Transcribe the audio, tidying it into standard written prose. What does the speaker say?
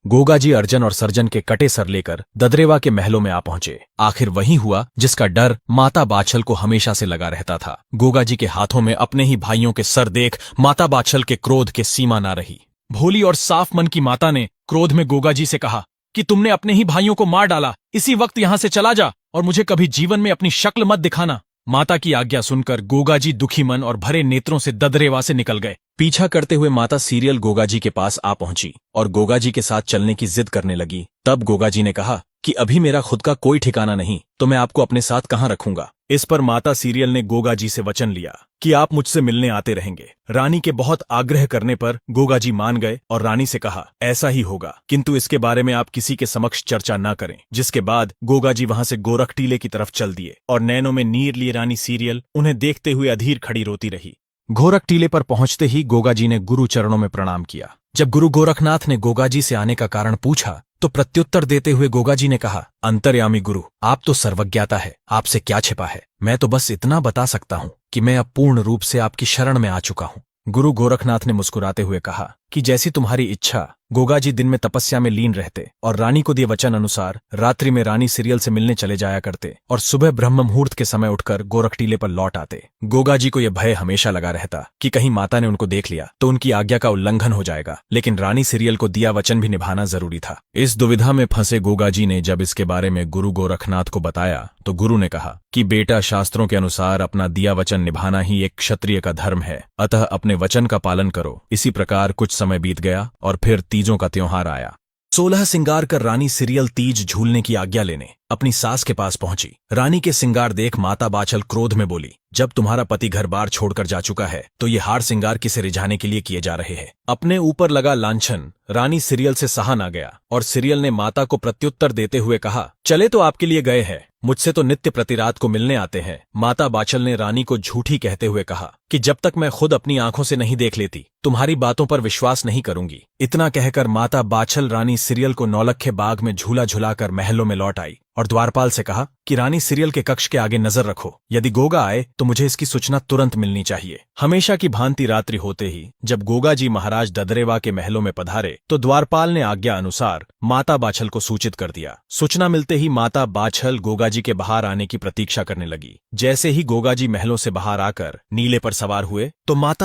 गोगा जी अर्जन और सर्जन के कटे सर लेकर ददरेवा के महलों में आ पहुंचे। आखिर वही हुआ जिसका डर माता बाछल को हमेशा से लगा रहता था। गोगा जी के हाथों में अपने ही भाइयों के सर देख माता बाछल के क्रोध के सीमा ना रही। भोली और साफ मन की माता ने क्रोध में गोगा जी से कहा कि तुमने अपने ही भाइयों को मार डाला, इसी वक्त यहां से चला जा और मुझे कभी जीवन में अपनी शक्ल मत दिखाना। माता की आज्ञा सुनकर गोगा जी दुखी मन और भरे नेत्रों से ददरेवा से निकल गए। पीछा करते हुए माता सीरियल गोगा जी के पास आ पहुंची और गोगा जी के साथ चलने की जिद करने लगी। तब गोगा जी ने कहा कि अभी मेरा खुद का कोई ठिकाना नहीं, तो मैं आपको अपने साथ कहां रखूंगा। इस पर माता सीरियल ने गोगा जी से वचन लिया कि आप मुझसे मिलने आते रहेंगे। रानी के बहुत आग्रह करने पर गोगा जी मान गए और रानी से कहा ऐसा ही होगा, किंतु इसके बारे में आप किसी के समक्ष चर्चा न करें। जिसके बाद गोगा जी वहां से गोरख टीले की तरफ चल दिए और नैनों में नीर लिए रानी सीरियल उन्हें देखते हुए अधीर खड़ी रोती रही। गोरख टीले पर पहुंचते ही गोगा जी ने गुरु चरणों में प्रणाम किया। जब गुरु गोरखनाथ ने गोगा जी से आने का कारण पूछा तो प्रत्युत्तर देते हुए गोगा जी ने कहा, अंतर्यामी गुरु, आप तो सर्वज्ञाता है, आपसे क्या छिपा है। मैं तो बस इतना बता सकता हूं कि मैं अब पूर्ण रूप से आपकी शरण में आ चुका हूं। गुरु गोरखनाथ ने मुस्कुराते हुए कहा कि जैसी तुम्हारी इच्छा। गोगा जी दिन में तपस्या में लीन रहते और रानी को दिए वचन अनुसार रात्रि में रानी सीरियल से मिलने चले जाया करते और सुबह ब्रह्म मुहूर्त के समय उठकर गोरख टीले पर लौट आते। गोगा जी को यह भय हमेशा लगा रहता कि कहीं माता ने उनको देख लिया तो उनकी आज्ञा का उल्लंघन हो जाएगा, लेकिन रानी सीरियल को दिया वचन भी निभाना जरूरी था। इस दुविधा में फंसे गोगा जी ने जब इसके बारे में गुरु गोरखनाथ को बताया तो गुरु ने कहा कि बेटा, शास्त्रों के अनुसार अपना दिया वचन निभाना ही एक क्षत्रिय का धर्म है, अतः अपने वचन का पालन करो। इसी प्रकार कुछ समय बीत गया और फिर तीजों का त्योहार आया। 16 सिंगार कर रानी सीरियल तीज झूलने की आज्ञा लेने अपनी सास के पास पहुंची। रानी के सिंगार देख माता बाछल क्रोध में बोली, जब तुम्हारा पति घर बार छोड़कर जा चुका है तो ये हार सिंगार किसे रिझाने के लिए किए जा रहे हैं। अपने ऊपर लगा लांछन रानी सीरियल से सहा ना गया और सीरियल ने माता को प्रत्युत्तर देते हुए कहा, चले तो आपके लिए गए हैं, मुझसे तो नित्य प्रति रात को मिलने आते हैं। माता बाछल ने रानी को झूठी कहते हुए कहा कि जब तक मैं खुद अपनी आंखों से नहीं देख लेती तुम्हारी बातों पर विश्वास नहीं करूंगी। इतना कहकर माता बाछल रानी सीरियल को नौलखे बाग में झूला झुलाकर महलों में लौट आई और द्वारपाल से कहा कि रानी सीरियल के कक्ष के आगे नजर रखो, यदि गोगा आए तो मुझे इसकी सूचना तुरंत मिलनी चाहिए। हमेशा की भांति रात्रि होते ही जब गोगा जी महाराज ददरेवा के महलों में पधारे तो द्वारपाल ने आज्ञा अनुसार माता बाछल को सूचित कर दिया। सूचना मिलते ही माता बाछल गोगा जी के बाहर आने की प्रतीक्षा करने लगी। जैसे ही गोगा जी महलों से बाहर आकर नीले पर सवार हुए तो माता